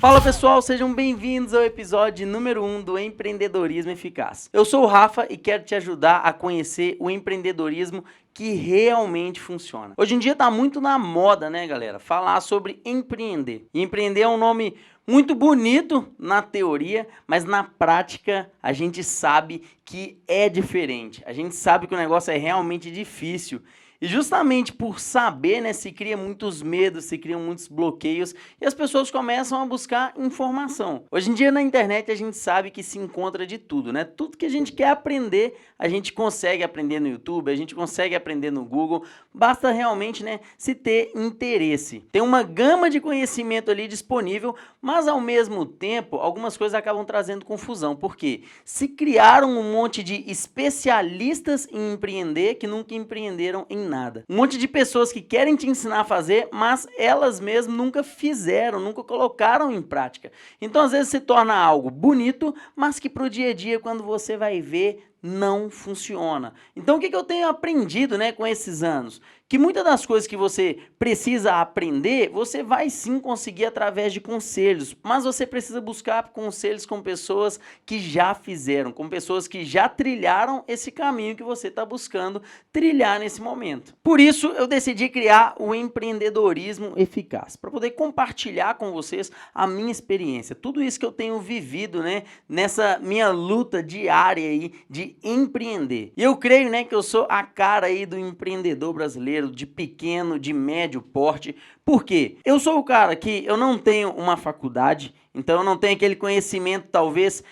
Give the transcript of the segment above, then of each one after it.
Fala pessoal, sejam bem-vindos ao episódio número 1 do Empreendedorismo Eficaz. Eu sou o Rafa e quero te ajudar a conhecer o empreendedorismo que realmente funciona. Hoje em dia tá muito na moda, né, galera? Falar sobre empreender. E empreender é um nome muito bonito na teoria, mas na prática a gente sabe que é diferente. A gente sabe que o negócio é realmente difícil. E justamente por saber, né, se cria muitos medos, se criam muitos bloqueios e as pessoas começam a buscar informação. Hoje em dia na internet a gente sabe que se encontra de tudo, né? Tudo que a gente quer aprender, a gente consegue aprender no YouTube, a gente consegue aprender no Google, basta realmente, né, se ter interesse. Tem uma gama de conhecimento ali disponível, mas ao mesmo tempo algumas coisas acabam trazendo confusão, porque se criaram um monte de especialistas em empreender que nunca empreenderam em nada. Um monte de pessoas que querem te ensinar a fazer, mas elas mesmas nunca fizeram, nunca colocaram em prática. Então, às vezes, se torna algo bonito, mas que pro dia a dia, quando você vai ver, não funciona. Então, o que eu tenho aprendido, né, com esses anos? Que muitas das coisas que você precisa aprender, você vai sim conseguir através de conselhos, mas você precisa buscar conselhos com pessoas que já fizeram, com pessoas que já trilharam esse caminho que você está buscando trilhar nesse momento. Por isso, eu decidi criar o Empreendedorismo Eficaz, para poder compartilhar com vocês a minha experiência, tudo isso que eu tenho vivido, né, nessa minha luta diária aí de empreender. E eu creio, né, que eu sou a cara aí do empreendedor brasileiro, de pequeno, de médio porte. Por quê? Eu sou o cara que eu não tenho uma faculdade, então eu não tenho aquele conhecimento talvez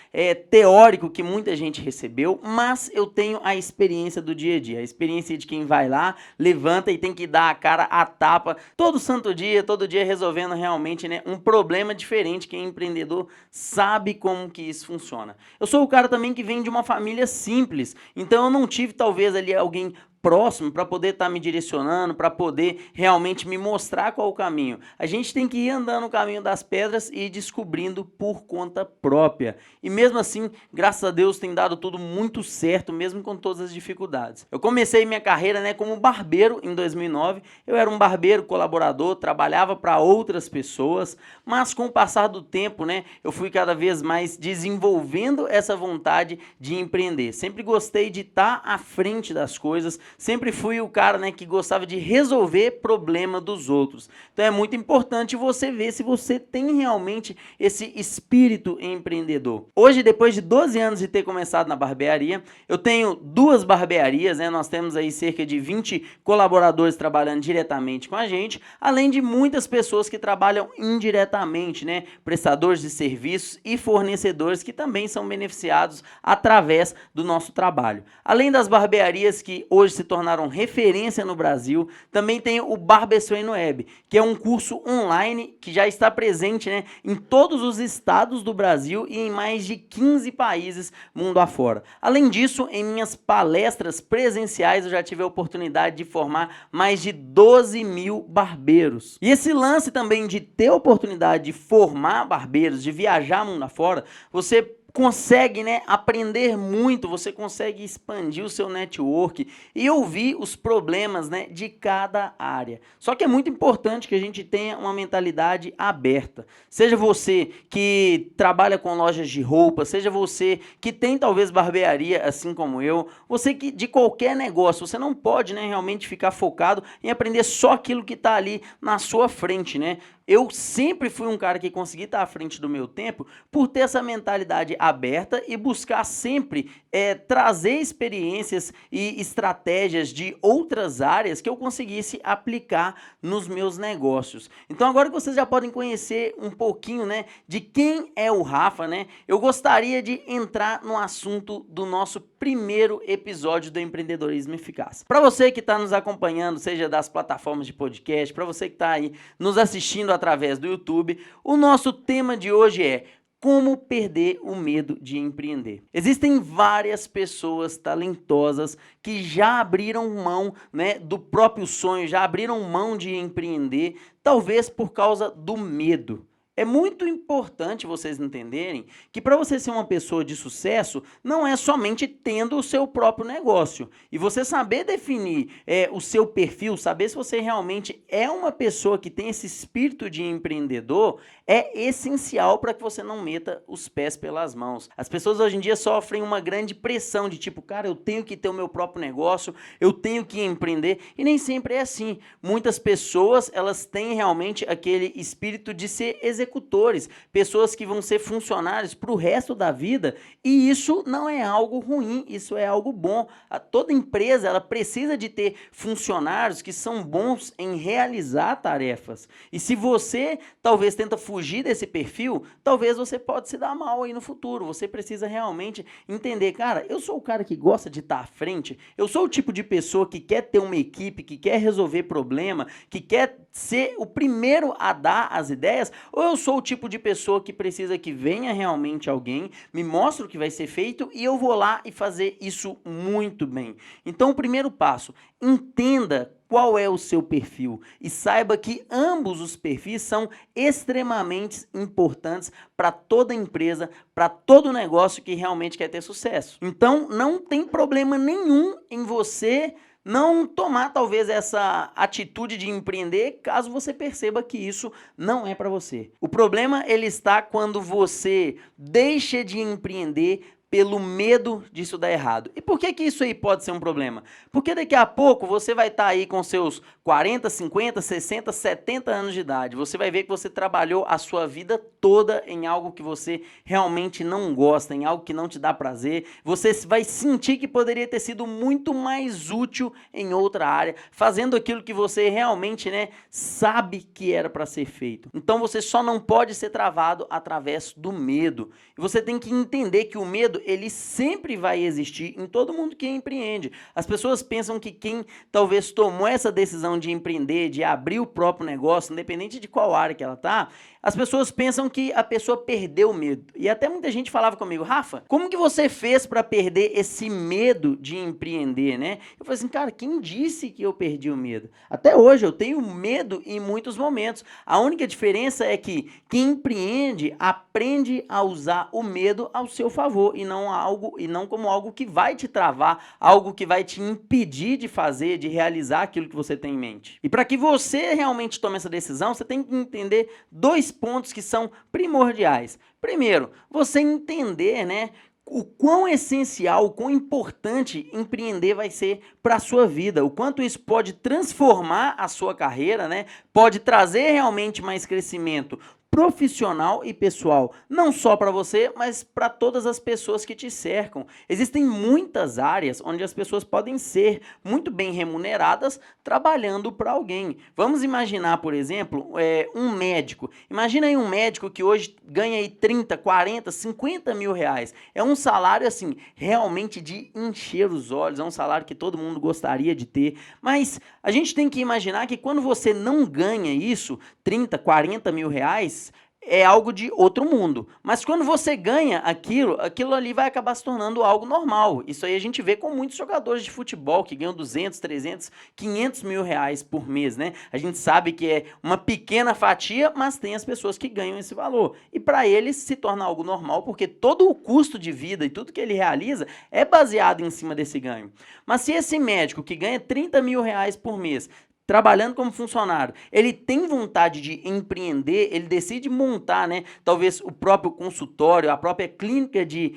teórico que muita gente recebeu, mas eu tenho a experiência do dia a dia, a experiência de quem vai lá, levanta e tem que dar a cara a tapa todo dia resolvendo realmente, né, um problema diferente. Quem é empreendedor sabe como que isso funciona. Eu sou o cara também que vem de uma família simples, então eu não tive talvez ali alguém próximo para poder estar me direcionando, para poder realmente me mostrar qual o caminho. A gente tem que ir andando no caminho das pedras e ir descobrindo por conta própria. E mesmo assim, graças a Deus, tem dado tudo muito certo, mesmo com todas as dificuldades. Eu comecei minha carreira, né, como barbeiro em 2009. Eu era um barbeiro colaborador, trabalhava para outras pessoas, mas com o passar do tempo, né, eu fui cada vez mais desenvolvendo essa vontade de empreender. Sempre gostei de estar à frente das coisas, sempre fui o cara, né, que gostava de resolver problema dos outros. Então é muito importante você ver se você tem realmente esse espírito empreendedor. Hoje, depois de 12 anos de ter começado na barbearia, eu tenho 2 barbearias, né? Nós temos aí cerca de 20 colaboradores trabalhando diretamente com a gente, além de muitas pessoas que trabalham indiretamente, né? Prestadores de serviços e fornecedores que também são beneficiados através do nosso trabalho. Além das barbearias que hoje se tornaram referência no Brasil, também tem o Barbershop no Web, que é um curso online que já está presente, né, em todos os estados do Brasil e em mais de 15 países mundo afora. Além disso, em minhas palestras presenciais eu já tive a oportunidade de formar mais de 12 mil barbeiros. E esse lance também de ter a oportunidade de formar barbeiros, de viajar mundo afora, você consegue, né, aprender muito, você consegue expandir o seu network e ouvir os problemas, né, de cada área. Só que é muito importante que a gente tenha uma mentalidade aberta. Seja você que trabalha com lojas de roupa, seja você que tem talvez barbearia, assim como eu, você que de qualquer negócio, você não pode, né, realmente ficar focado em aprender só aquilo que está ali na sua frente, né? Eu sempre fui um cara que consegui estar à frente do meu tempo por ter essa mentalidade aberta e buscar sempre trazer experiências e estratégias de outras áreas que eu conseguisse aplicar nos meus negócios. Então agora que vocês já podem conhecer um pouquinho, né, de quem é o Rafa, né, eu gostaria de entrar no assunto do nosso primeiro episódio do Empreendedorismo Eficaz. Para você que está nos acompanhando, seja das plataformas de podcast, para você que está aí nos assistindo através do YouTube, o nosso tema de hoje é como perder o medo de empreender. Existem várias pessoas talentosas que já abriram mão, né, do próprio sonho, já abriram mão de empreender, talvez por causa do medo. É muito importante vocês entenderem que para você ser uma pessoa de sucesso, não é somente tendo o seu próprio negócio. E você saber definir o seu perfil, saber se você realmente é uma pessoa que tem esse espírito de empreendedor, é essencial para que você não meta os pés pelas mãos. As pessoas hoje em dia sofrem uma grande pressão de tipo, cara, eu tenho que ter o meu próprio negócio, eu tenho que empreender, e nem sempre é assim. Muitas pessoas, elas têm realmente aquele espírito de ser executores, pessoas que vão ser funcionários para o resto da vida, e isso não é algo ruim, isso é algo bom. Toda empresa, ela precisa de ter funcionários que são bons em realizar tarefas. E se você talvez tenta fugir desse perfil, talvez você pode se dar mal aí no futuro. Você precisa realmente entender, cara, eu sou o cara que gosta de estar à frente, eu sou o tipo de pessoa que quer ter uma equipe, que quer resolver problema, que quer ser o primeiro a dar as ideias, ou eu sou o tipo de pessoa que precisa que venha realmente alguém, me mostre o que vai ser feito e eu vou lá e fazer isso muito bem. Então, o primeiro passo, entenda qual é o seu perfil e saiba que ambos os perfis são extremamente importantes para toda empresa, para todo negócio que realmente quer ter sucesso. Então, não tem problema nenhum em você não tomar talvez essa atitude de empreender, caso você perceba que isso não é para você. O problema ele está quando você deixa de empreender pelo medo disso dar errado. E por que que isso aí pode ser um problema? Porque daqui a pouco você vai estar aí com seus 40, 50, 60, 70 anos de idade. Você vai ver que você trabalhou a sua vida toda em algo que você realmente não gosta, em algo que não te dá prazer. Você vai sentir que poderia ter sido muito mais útil em outra área, fazendo aquilo que você realmente, sabe que era para ser feito. Então você só não pode ser travado através do medo. E você tem que entender que o medo ele sempre vai existir em todo mundo que empreende. As pessoas pensam que quem talvez tomou essa decisão de empreender, de abrir o próprio negócio, independente de qual área que ela tá, as pessoas pensam que a pessoa perdeu o medo. E até muita gente falava comigo, Rafa, como que você fez para perder esse medo de empreender, né? Eu falei assim, cara, quem disse que eu perdi o medo? Até hoje eu tenho medo em muitos momentos. A única diferença é que quem empreende aprende a usar o medo ao seu favor e não como algo que vai te travar, algo que vai te impedir de fazer, de realizar aquilo que você tem em mente. E para que você realmente tome essa decisão, você tem que entender dois pontos que são primordiais. Primeiro, você entender, o quão essencial, o quão importante empreender vai ser para a sua vida, o quanto isso pode transformar a sua carreira, pode trazer realmente mais crescimento profissional e pessoal, não só para você, mas para todas as pessoas que te cercam. Existem muitas áreas onde as pessoas podem ser muito bem remuneradas trabalhando para alguém. Vamos imaginar, por exemplo, um médico. Imagina aí um médico que hoje ganha aí 30, 40, 50 mil reais. É um salário, assim, realmente de encher os olhos, é um salário que todo mundo gostaria de ter, mas a gente tem que imaginar que quando você não ganha isso, 30, 40 mil reais, é algo de outro mundo. Mas quando você ganha aquilo ali vai acabar se tornando algo normal. Isso aí a gente vê com muitos jogadores de futebol que ganham 200, 300, 500 mil reais por mês, A gente sabe que é uma pequena fatia, mas tem as pessoas que ganham esse valor. E para eles se torna algo normal, porque todo o custo de vida e tudo que ele realiza é baseado em cima desse ganho. Mas se esse médico que ganha 30 mil reais por mês trabalhando como funcionário, ele tem vontade de empreender, ele decide montar, talvez o próprio consultório, a própria clínica de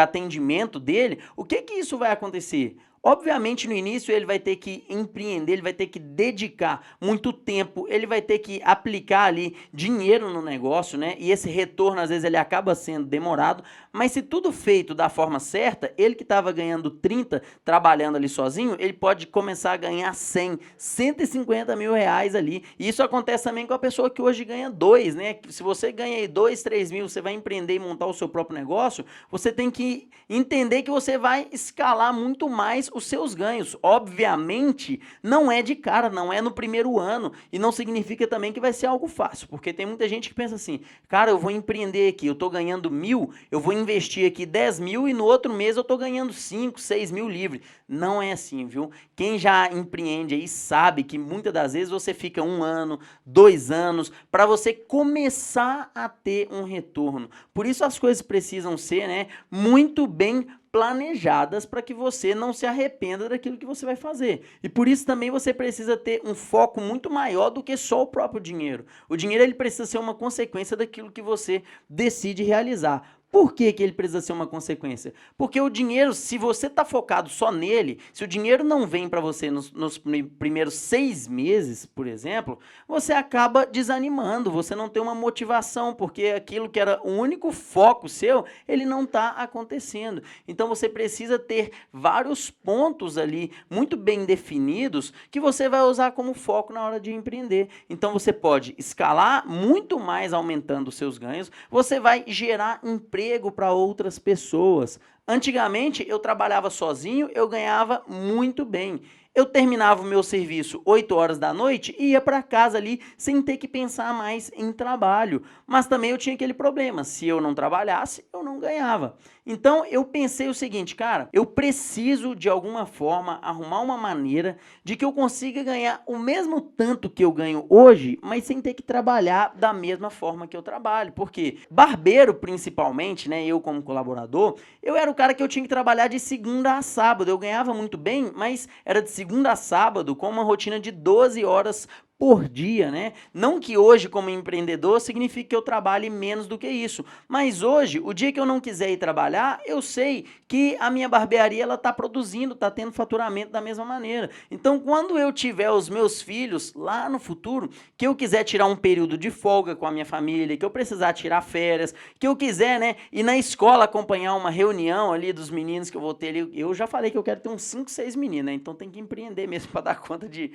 atendimento dele, o que isso vai acontecer? Obviamente, no início, ele vai ter que empreender, ele vai ter que dedicar muito tempo, ele vai ter que aplicar ali dinheiro no negócio, E esse retorno, às vezes, ele acaba sendo demorado, mas se tudo feito da forma certa, ele que estava ganhando 30, trabalhando ali sozinho, ele pode começar a ganhar 100, 150 mil reais ali. E isso acontece também com a pessoa que hoje ganha 2, Se você ganha aí 2, 3 mil, você vai empreender e montar o seu próprio negócio, você tem que entender que você vai escalar muito mais os seus ganhos. Obviamente, não é de cara, não é no primeiro ano, e não significa também que vai ser algo fácil, porque tem muita gente que pensa assim, cara, eu vou empreender aqui, eu tô ganhando 1.000, eu vou investir aqui 10.000 e no outro mês eu tô ganhando 5, 6.000 livre. Não é assim, viu? Quem já empreende aí sabe que muitas das vezes você fica 1 ano, 2 anos, para você começar a ter um retorno. Por isso as coisas precisam ser, né, muito bem planejadas para que você não se arrependa daquilo que você vai fazer. E por isso também você precisa ter um foco muito maior do que só o próprio dinheiro. O dinheiro ele precisa ser uma consequência daquilo que você decide realizar. Por que que ele precisa ser uma consequência? Porque o dinheiro, se você está focado só nele, se o dinheiro não vem para você nos primeiros 6 meses, por exemplo, você acaba desanimando, você não tem uma motivação, porque aquilo que era o único foco seu, ele não está acontecendo. Então você precisa ter vários pontos ali muito bem definidos que você vai usar como foco na hora de empreender. Então você pode escalar muito mais aumentando os seus ganhos, você vai gerar emprego para outras pessoas. Antigamente eu trabalhava sozinho, eu ganhava muito bem. Eu terminava o meu serviço 8 horas da noite e ia para casa ali sem ter que pensar mais em trabalho. Mas também eu tinha aquele problema, se eu não trabalhasse, eu não ganhava. Então eu pensei o seguinte, cara, eu preciso de alguma forma arrumar uma maneira de que eu consiga ganhar o mesmo tanto que eu ganho hoje, mas sem ter que trabalhar da mesma forma que eu trabalho. Porque barbeiro, principalmente, né, eu como colaborador, eu era o cara que eu tinha que trabalhar de segunda a sábado. Eu ganhava muito bem, mas era de segunda a sábado com uma rotina de 12 horas por dia, né? Não que hoje, como empreendedor, signifique que eu trabalhe menos do que isso. Mas hoje, o dia que eu não quiser ir trabalhar, eu sei que a minha barbearia ela está produzindo, está tendo faturamento da mesma maneira. Então, quando eu tiver os meus filhos lá no futuro, que eu quiser tirar um período de folga com a minha família, que eu precisar tirar férias, que eu quiser, né, ir na escola acompanhar uma reunião ali dos meninos que eu vou ter ali, eu já falei que eu quero ter uns 5, 6 meninos, né? Então tem que empreender mesmo para dar conta de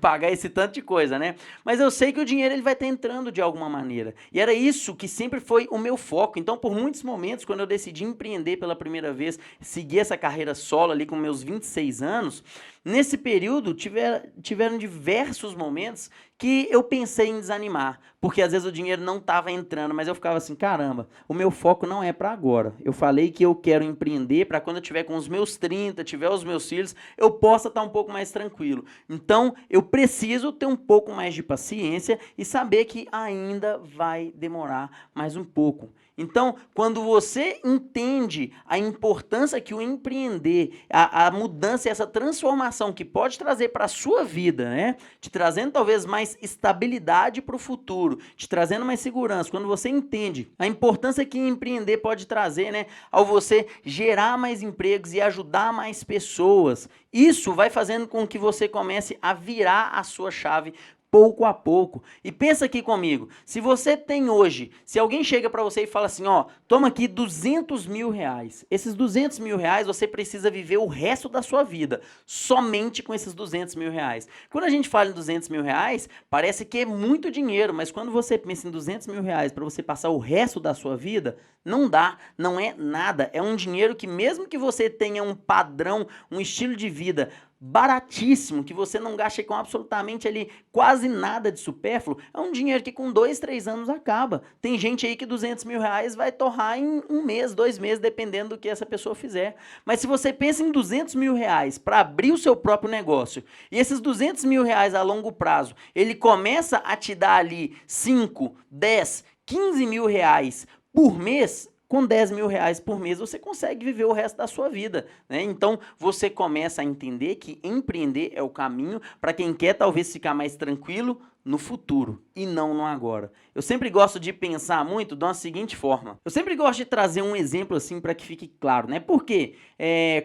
pagar esse tanto de coisa. Né? Mas eu sei que o dinheiro ele vai estar entrando de alguma maneira. E era isso que sempre foi o meu foco. Então, por muitos momentos, quando eu decidi empreender pela primeira vez, seguir essa carreira solo ali com meus 26 anos, nesse período tiveram diversos momentos que eu pensei em desanimar, porque às vezes o dinheiro não estava entrando, mas eu ficava assim, caramba, o meu foco não é para agora. Eu falei que eu quero empreender para quando eu tiver com os meus 30, tiver os meus filhos, eu possa estar um pouco mais tranquilo. Então, eu preciso ter um pouco mais de paciência e saber que ainda vai demorar mais um pouco. Então, quando você entende a importância que o empreender, a mudança e essa transformação que pode trazer para a sua vida, né? Te trazendo talvez mais estabilidade para o futuro, te trazendo mais segurança. Quando você entende a importância que empreender pode trazer, né? Ao você gerar mais empregos e ajudar mais pessoas, isso vai fazendo com que você comece a virar a sua chave pouco a pouco. E pensa aqui comigo, se você tem hoje, se alguém chega para você e fala assim, ó, toma aqui 200 mil reais, esses 200 mil reais você precisa viver o resto da sua vida, somente com esses 200 mil reais. Quando a gente fala em 200 mil reais, parece que é muito dinheiro, mas quando você pensa em 200 mil reais para você passar o resto da sua vida, não dá, não é nada, é um dinheiro que mesmo que você tenha um padrão, um estilo de vida baratíssimo, que você não gaste com absolutamente ali quase nada de supérfluo, é um dinheiro que com 2, 3 anos acaba. Tem gente aí que 200 mil reais vai torrar em 1 mês, 2 meses, dependendo do que essa pessoa fizer. Mas se você pensa em 200 mil reais para abrir o seu próprio negócio, e esses 200 mil reais a longo prazo, ele começa a te dar ali 5, 10, 15 mil reais por mês, com 10 mil reais por mês, você consegue viver o resto da sua vida, né? Então, você começa a entender que empreender é o caminho para quem quer talvez ficar mais tranquilo no futuro e não no agora. Eu sempre gosto de pensar muito de uma seguinte forma. Eu sempre gosto de trazer um exemplo assim para que fique claro, né? Porque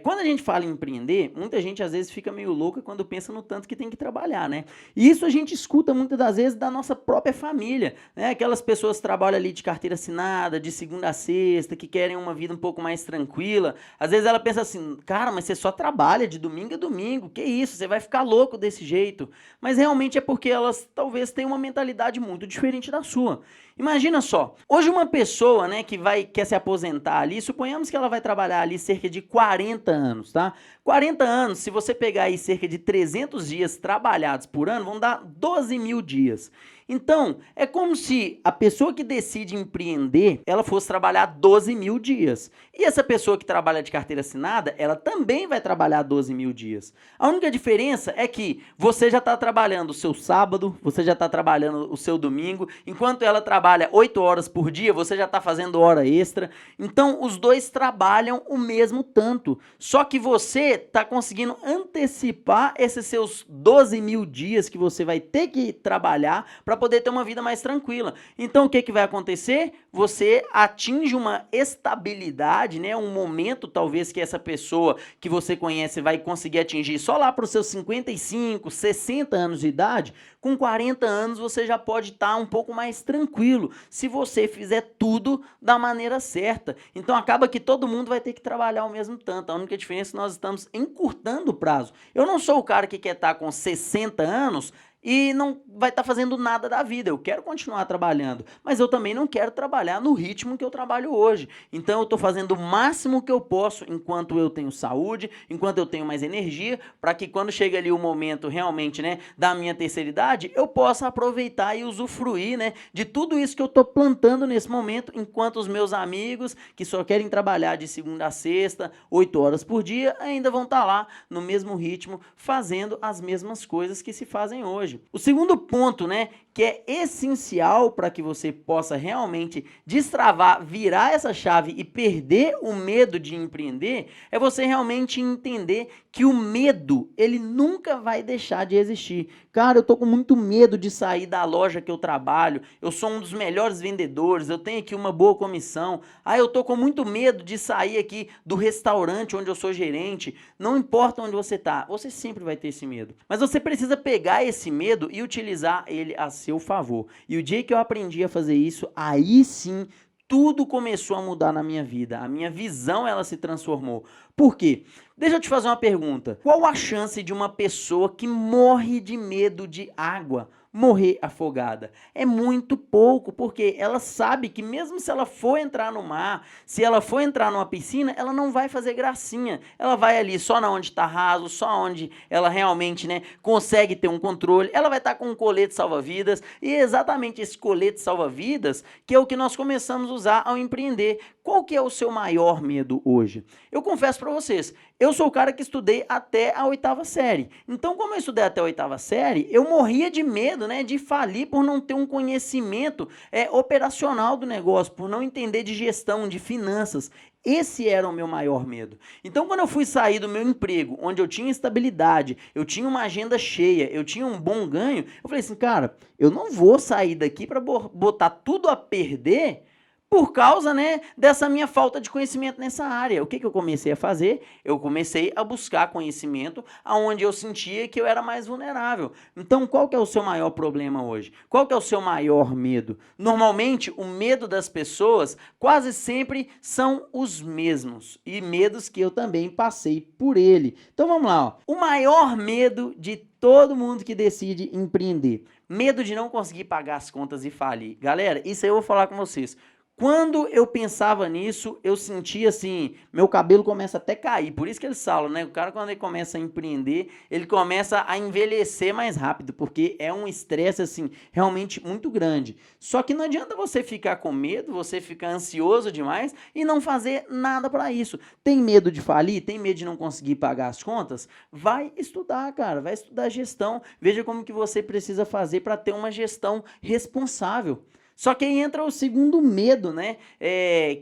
quando a gente fala em empreender, muita gente às vezes fica meio louca quando pensa no tanto que tem que trabalhar, né? E isso a gente escuta muitas das vezes da nossa própria família, né? Aquelas pessoas que trabalham ali de carteira assinada, de segunda a sexta, que querem uma vida um pouco mais tranquila. Às vezes ela pensa assim, cara, mas você só trabalha de domingo a domingo, que isso? Você vai ficar louco desse jeito. Mas realmente é porque elas talvez tenha uma mentalidade muito diferente da sua. Imagina só, hoje uma pessoa, né, quer se aposentar ali, suponhamos que ela vai trabalhar ali cerca de 40 anos, tá? 40 anos, se você pegar aí cerca de 300 dias trabalhados por ano, vão dar 12 mil dias. Então, é como se a pessoa que decide empreender, ela fosse trabalhar 12 mil dias. E essa pessoa que trabalha de carteira assinada, ela também vai trabalhar 12 mil dias. A única diferença é que você já está trabalhando o seu sábado, você já está trabalhando o seu domingo, enquanto ela trabalha 8 horas por dia, você já está fazendo hora extra. Então, os dois trabalham o mesmo tanto. Só que você está conseguindo antecipar esses seus 12 mil dias que você vai ter que trabalhar para poder ter uma vida mais tranquila. Então, o que vai acontecer? Você atinge uma estabilidade, né? Um momento, talvez, que essa pessoa que você conhece vai conseguir atingir só lá para os seus 55, 60 anos de idade. Com 40 anos, você já pode estar um pouco mais tranquilo, se você fizer tudo da maneira certa. Então, acaba que todo mundo vai ter que trabalhar ao mesmo tanto. A única diferença é que nós estamos encurtando o prazo. Eu não sou o cara que quer estar com 60 anos e não vai estar fazendo nada da vida. Eu quero continuar trabalhando, mas eu também não quero trabalhar no ritmo que eu trabalho hoje. Então eu estou fazendo o máximo que eu posso enquanto eu tenho saúde, enquanto eu tenho mais energia, para que quando chega ali o momento realmente, né, da minha terceira idade, eu possa aproveitar e usufruir, né, de tudo isso que eu estou plantando nesse momento, enquanto os meus amigos que só querem trabalhar de segunda a sexta, 8 horas por dia, ainda vão estar lá no mesmo ritmo, fazendo as mesmas coisas que se fazem hoje. O segundo ponto, né, que é essencial para que você possa realmente destravar, virar essa chave e perder o medo de empreender, é você realmente entender que o medo, ele nunca vai deixar de existir. Cara, eu tô com muito medo de sair da loja que eu trabalho, eu sou um dos melhores vendedores, eu tenho aqui uma boa comissão, eu tô com muito medo de sair aqui do restaurante onde eu sou gerente. Não importa onde você tá, você sempre vai ter esse medo. Mas você precisa pegar esse medo e utilizar ele a seu favor. E o dia que eu aprendi a fazer isso, aí sim, tudo começou a mudar na minha vida. A minha visão, ela se transformou. Por quê? Deixa eu te fazer uma pergunta. Qual a chance de uma pessoa que morre de medo de água morrer afogada? É muito pouco, porque ela sabe que mesmo se ela for entrar no mar, se ela for entrar numa piscina, ela não vai fazer gracinha. Ela vai ali só na onde está raso, só onde ela realmente, né, consegue ter um controle. Ela vai estar com um colete salva-vidas, e é exatamente esse colete salva-vidas que é o que nós começamos a usar ao empreender. Qual que é o seu maior medo hoje? Eu confesso para vocês, eu sou o cara que estudei até a 8ª série. Então, como eu estudei até a 8ª série, eu morria de medo, né, de falir por não ter um conhecimento operacional do negócio, por não entender de gestão, de finanças. Esse era o meu maior medo. Então, quando eu fui sair do meu emprego, onde eu tinha estabilidade, eu tinha uma agenda cheia, eu tinha um bom ganho, eu falei assim, cara, eu não vou sair daqui para botar tudo a perder por causa, né, dessa minha falta de conhecimento nessa área. O que eu comecei a fazer? Eu comecei a buscar conhecimento aonde eu sentia que eu era mais vulnerável. Então, qual que é o seu maior problema hoje? Qual que é o seu maior medo? Normalmente, o medo das pessoas quase sempre são os mesmos. E medos que eu também passei por ele. Então, vamos lá. Ó. O maior medo de todo mundo que decide empreender. Medo de não conseguir pagar as contas e falir. Galera, isso aí eu vou falar com vocês. Quando eu pensava nisso, eu sentia assim, meu cabelo começa até a cair. Por isso que eles falam, né? O cara, quando ele começa a empreender, ele começa a envelhecer mais rápido, porque é um estresse, assim, realmente muito grande. Só que não adianta você ficar com medo, você ficar ansioso demais e não fazer nada para isso. Tem medo de falir? Tem medo de não conseguir pagar as contas? Vai estudar, cara. Vai estudar gestão. Veja como que você precisa fazer para ter uma gestão responsável. Só que aí entra o segundo medo, né?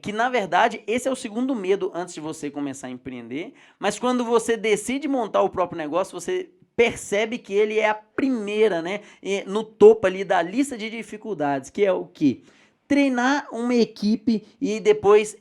Que na verdade esse é o segundo medo antes de você começar a empreender, mas quando você decide montar o próprio negócio, você percebe que ele é a primeira, né? No topo ali da lista de dificuldades, que é o quê? Treinar uma equipe e depois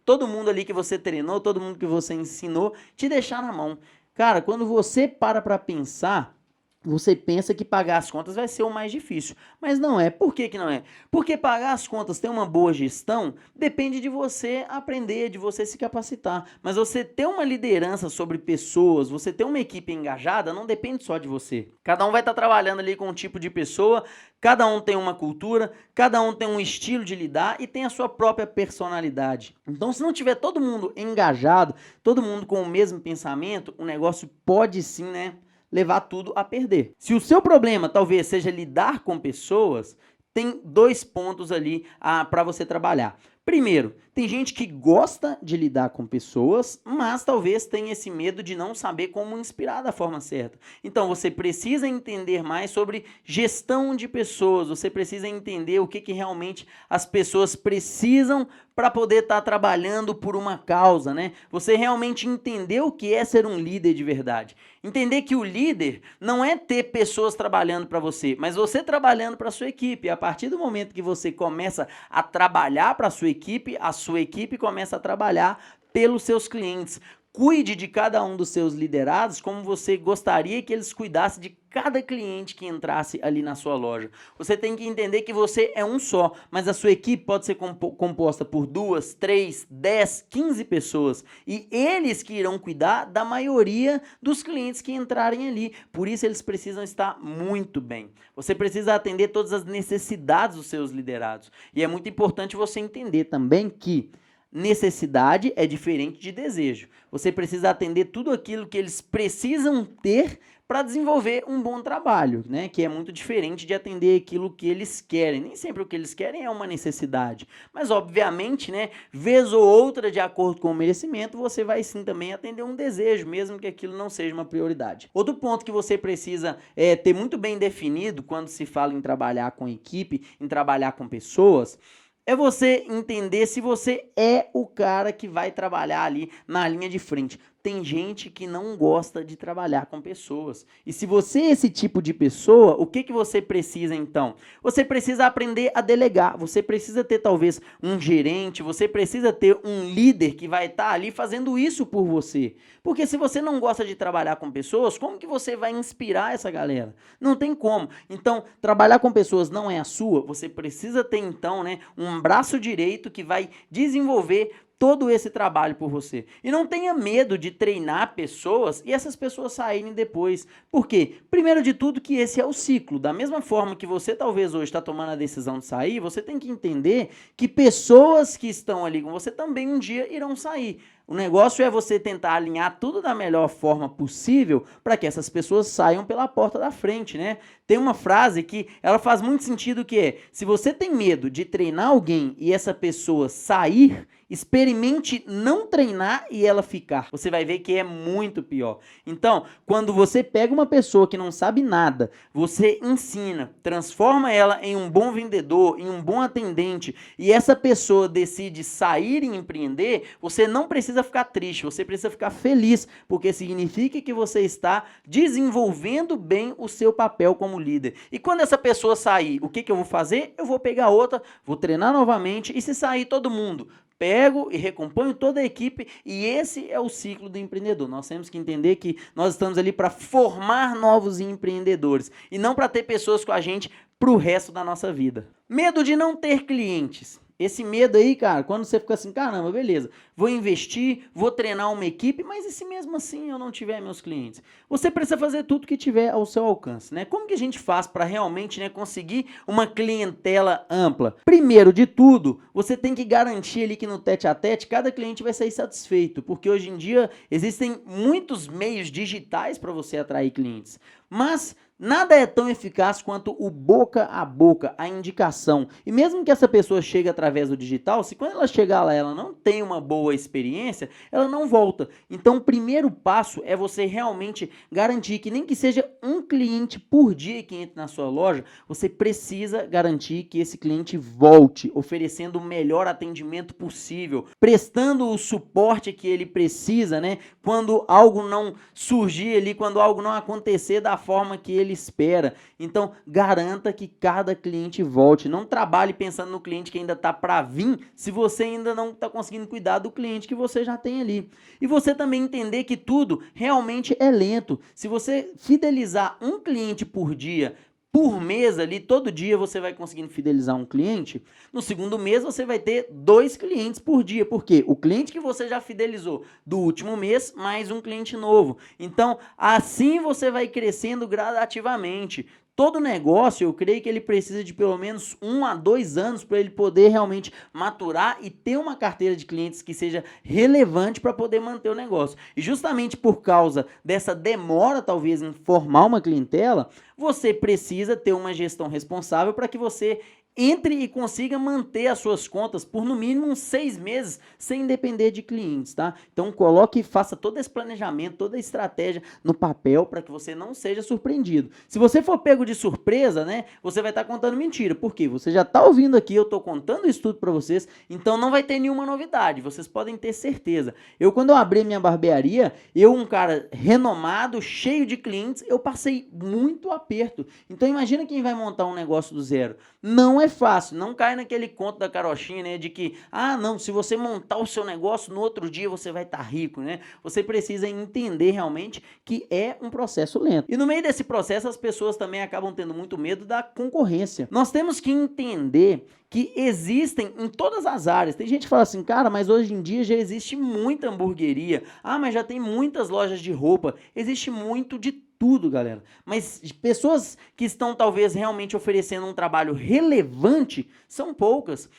todo mundo ali que você treinou, todo mundo que você ensinou, te deixar na mão. Cara, quando você para pensar, você pensa que pagar as contas vai ser o mais difícil, mas não é. Por que que não é? Porque pagar as contas, ter uma boa gestão, depende de você aprender, de você se capacitar. Mas você ter uma liderança sobre pessoas, você ter uma equipe engajada, não depende só de você. Cada um vai estar trabalhando ali com um tipo de pessoa, cada um tem uma cultura, cada um tem um estilo de lidar e tem a sua própria personalidade. Então, se não tiver todo mundo engajado, todo mundo com o mesmo pensamento, o negócio pode sim, né, levar tudo a perder. Se o seu problema talvez seja lidar com pessoas, tem 2 pontos ali para você trabalhar. Primeiro, tem gente que gosta de lidar com pessoas, mas talvez tenha esse medo de não saber como inspirar da forma certa. Então, você precisa entender mais sobre gestão de pessoas, você precisa entender o que realmente as pessoas precisam para poder estar trabalhando por uma causa, né? Você realmente entender o que é ser um líder de verdade. Entender que o líder não é ter pessoas trabalhando para você, mas você trabalhando para a sua equipe. A partir do momento que você começa a trabalhar para a sua equipe começa a trabalhar pelos seus clientes. Cuide de cada um dos seus liderados como você gostaria que eles cuidassem de cada cliente que entrasse ali na sua loja. Você tem que entender que você é um só, mas a sua equipe pode ser composta por 2, 3, 10, 15 pessoas. E eles que irão cuidar da maioria dos clientes que entrarem ali. Por isso eles precisam estar muito bem. Você precisa atender todas as necessidades dos seus liderados. E é muito importante você entender também que necessidade é diferente de desejo. Você precisa atender tudo aquilo que eles precisam ter para desenvolver um bom trabalho, né? Que é muito diferente de atender aquilo que eles querem. Nem sempre o que eles querem é uma necessidade, mas obviamente, né, vez ou outra, de acordo com o merecimento, você vai sim também atender um desejo, mesmo que aquilo não seja uma prioridade. Outro ponto que você precisa ter muito bem definido quando se fala em trabalhar com equipe, em trabalhar com pessoas, é você entender se você é o cara que vai trabalhar ali na linha de frente. Tem gente que não gosta de trabalhar com pessoas. E se você é esse tipo de pessoa, o que você precisa então? Você precisa aprender a delegar. Você precisa ter talvez um gerente, você precisa ter um líder que vai estar ali fazendo isso por você. Porque se você não gosta de trabalhar com pessoas, como que você vai inspirar essa galera? Não tem como. Então, trabalhar com pessoas não é a sua. Você precisa ter então, né, um braço direito que vai desenvolver todo esse trabalho por você. E não tenha medo de treinar pessoas e essas pessoas saírem depois. Por quê? Primeiro de tudo que esse é o ciclo. Da mesma forma que você talvez hoje está tomando a decisão de sair, você tem que entender que pessoas que estão ali com você também um dia irão sair. O negócio é você tentar alinhar tudo da melhor forma possível para que essas pessoas saiam pela porta da frente, né? Tem uma frase que ela faz muito sentido que é: se você tem medo de treinar alguém e essa pessoa sair, experimente não treinar e ela ficar. Você vai ver que é muito pior. Então, quando você pega uma pessoa que não sabe nada, você ensina, transforma ela em um bom vendedor, em um bom atendente, e essa pessoa decide sair e empreender, você não precisa ficar triste, você precisa ficar feliz, porque significa que você está desenvolvendo bem o seu papel como líder. E quando essa pessoa sair, o que eu vou fazer? Eu vou pegar outra, vou treinar novamente, e se sair todo mundo, pego e recomponho toda a equipe, e esse é o ciclo do empreendedor. Nós temos que entender que nós estamos ali para formar novos empreendedores e não para ter pessoas com a gente para o resto da nossa vida. Medo de não ter clientes. Esse medo aí, cara, quando você fica assim, caramba, beleza, vou investir, vou treinar uma equipe, mas e se mesmo assim eu não tiver meus clientes? Você precisa fazer tudo que tiver ao seu alcance, né? Como que a gente faz para realmente, né, conseguir uma clientela ampla? Primeiro de tudo, você tem que garantir ali que no tete a tete cada cliente vai sair satisfeito, porque hoje em dia existem muitos meios digitais para você atrair clientes, mas nada é tão eficaz quanto o boca a boca, a indicação. E mesmo que essa pessoa chegue através do digital, se quando ela chegar lá ela não tem uma boa experiência, ela não volta. Então o primeiro passo é você realmente garantir que nem que seja um cliente por dia que entre na sua loja, você precisa garantir que esse cliente volte, oferecendo o melhor atendimento possível, prestando o suporte que ele precisa, né? Quando algo não surgir ali, quando algo não acontecer da forma que ele ele espera. Então, garanta que cada cliente volte. Não trabalhe pensando no cliente que ainda está para vir, se você ainda não está conseguindo cuidar do cliente que você já tem ali. E você também entender que tudo realmente é lento. Se você fidelizar um cliente por dia, por mês ali, todo dia você vai conseguindo fidelizar um cliente, no segundo mês você vai ter 2 clientes por dia, porque o cliente que você já fidelizou do último mês, mais um cliente novo. Então, assim você vai crescendo gradativamente. Todo negócio, eu creio que ele precisa de pelo menos 1 a 2 anos para ele poder realmente maturar e ter uma carteira de clientes que seja relevante para poder manter o negócio. E justamente por causa dessa demora, talvez, em formar uma clientela, você precisa ter uma gestão responsável para que você entre e consiga manter as suas contas por no mínimo uns 6 meses sem depender de clientes, tá? Então coloque e faça todo esse planejamento, toda a estratégia no papel para que você não seja surpreendido. Se você for pego de surpresa, né, você vai estar contando mentira. Por quê? Você já está ouvindo aqui, eu estou contando isso tudo para vocês, então não vai ter nenhuma novidade, vocês podem ter certeza. Quando eu abri minha barbearia, um cara renomado, cheio de clientes, eu passei muito aperto. Então imagina quem vai montar um negócio do zero. Não é fácil, não cai naquele conto da carochinha, né, de que, não, se você montar o seu negócio, no outro dia você vai estar rico, né? Você precisa entender realmente que é um processo lento. E no meio desse processo, as pessoas também acabam tendo muito medo da concorrência. Nós temos que entender que existem em todas as áreas. Tem gente que fala assim, cara, mas hoje em dia já existe muita hamburgueria. Mas já tem muitas lojas de roupa. Existe muito de tudo, galera. Mas pessoas que estão talvez realmente oferecendo um trabalho relevante são poucas.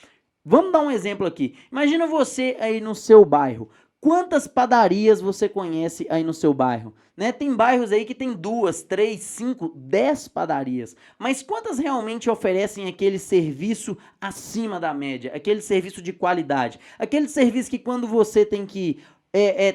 Vamos dar um exemplo aqui. Imagina você aí no seu bairro. Quantas padarias você conhece aí no seu bairro? Né? Tem bairros aí que tem 2, 3, 5, 10 padarias. Mas quantas realmente oferecem aquele serviço acima da média? Aquele serviço de qualidade? Aquele serviço que quando você tem que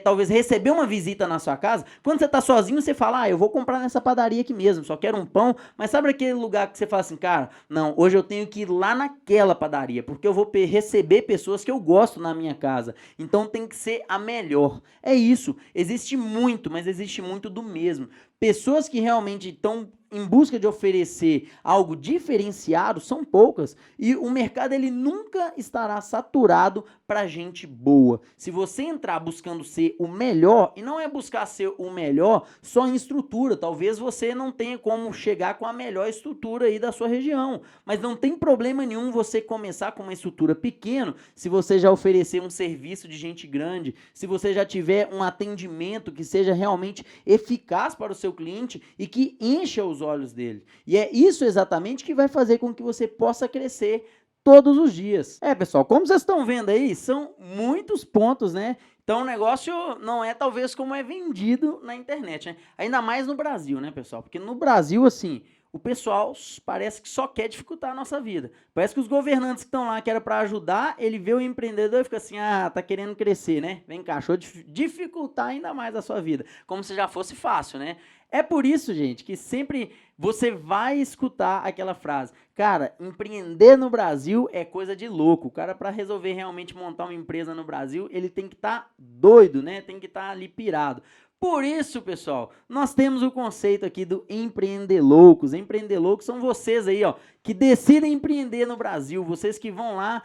talvez receber uma visita na sua casa, quando você está sozinho, você fala, eu vou comprar nessa padaria aqui mesmo, só quero um pão, mas sabe aquele lugar que você fala assim, cara, não, hoje eu tenho que ir lá naquela padaria, porque eu vou receber pessoas que eu gosto na minha casa, então tem que ser a melhor. É isso, existe muito, mas existe muito do mesmo. Pessoas que realmente estão em busca de oferecer algo diferenciado são poucas e o mercado ele nunca estará saturado para gente boa. Se você entrar buscando ser o melhor, e não é buscar ser o melhor só em estrutura, talvez você não tenha como chegar com a melhor estrutura aí da sua região, mas não tem problema nenhum você começar com uma estrutura pequena se você já oferecer um serviço de gente grande, se você já tiver um atendimento que seja realmente eficaz para o seu cliente e que encha os olhos dele. E é isso exatamente que vai fazer com que você possa crescer todos os dias. Pessoal, como vocês estão vendo aí, são muitos pontos, né? Então o negócio não é talvez como é vendido na internet, né? Ainda mais no Brasil, né, pessoal? Porque no Brasil, assim, o pessoal parece que só quer dificultar a nossa vida. Parece que os governantes que estão lá, que era para ajudar, ele vê o empreendedor e fica assim, tá querendo crescer, né? Vem cá, deixa eu dificultar ainda mais a sua vida. Como se já fosse fácil, né? É por isso, gente, que sempre você vai escutar aquela frase, cara, empreender no Brasil é coisa de louco. O cara, para resolver realmente montar uma empresa no Brasil, ele tem que estar doido, né? Tem que estar ali pirado. Por isso, pessoal, nós temos o conceito aqui do empreender loucos. Empreender loucos são vocês aí, que decidem empreender no Brasil. Vocês que vão lá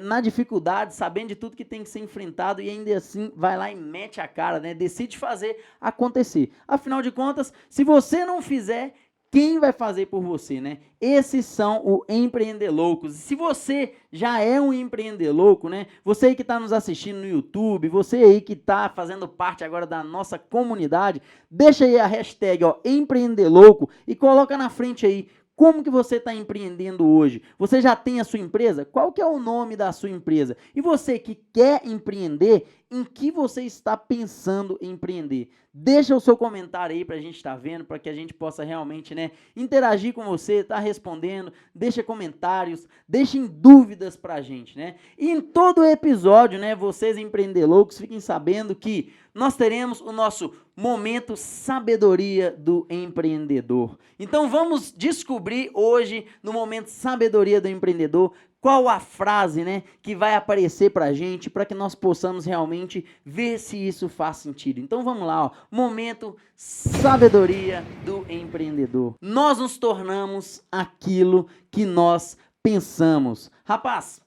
na dificuldade, sabendo de tudo que tem que ser enfrentado e ainda assim vai lá e mete a cara, né? Decide fazer acontecer. Afinal de contas, se você não fizer, quem vai fazer por você, né? Esses são o empreender loucos. E se você já é um empreender louco, né? Você aí que está nos assistindo no YouTube, você aí que está fazendo parte agora da nossa comunidade, deixa aí a hashtag empreender louco e coloca na frente aí. Como que você está empreendendo hoje? Você já tem a sua empresa? Qual que é o nome da sua empresa? E você que quer empreender, em que você está pensando em empreender? Deixa o seu comentário aí para a gente estar vendo, para que a gente possa realmente, né, interagir com você, tá respondendo, deixa comentários, deixem dúvidas para a gente, né? E em todo episódio, né, vocês empreender loucos, fiquem sabendo que nós teremos o nosso momento sabedoria do empreendedor. Então vamos descobrir hoje, no momento sabedoria do empreendedor, Qual a frase, né, que vai aparecer pra gente, para que nós possamos realmente ver se isso faz sentido. Então vamos lá, ó. Momento sabedoria do empreendedor. Nós nos tornamos aquilo que nós pensamos. Rapaz,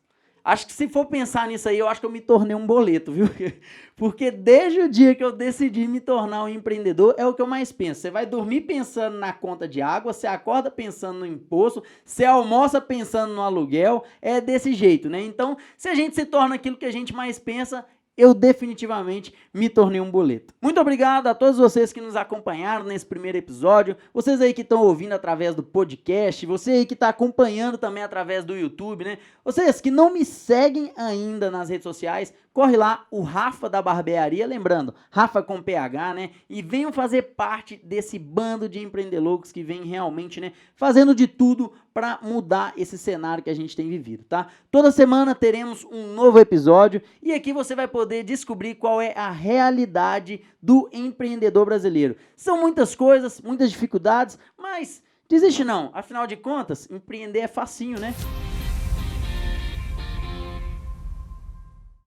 acho que se for pensar nisso aí, eu acho que eu me tornei um boleto, viu? Porque desde o dia que eu decidi me tornar um empreendedor, é o que eu mais penso. Você vai dormir pensando na conta de água, você acorda pensando no imposto, você almoça pensando no aluguel, é desse jeito, né? Então, se a gente se torna aquilo que a gente mais pensa, eu definitivamente me tornei um boleto. Muito obrigado a todos vocês que nos acompanharam nesse primeiro episódio, vocês aí que estão ouvindo através do podcast, você aí que está acompanhando também através do YouTube, né? Vocês que não me seguem ainda nas redes sociais, corre lá, o Rafa da Barbearia, lembrando, Rafa com PH, né? E venham fazer parte desse bando de empreendedores que vem realmente, né, fazendo de tudo para mudar esse cenário que a gente tem vivido, tá? Toda semana teremos um novo episódio e aqui você vai poder descobrir qual é a realidade do empreendedor brasileiro. São muitas coisas, muitas dificuldades, mas desiste não, afinal de contas, empreender é facinho, né?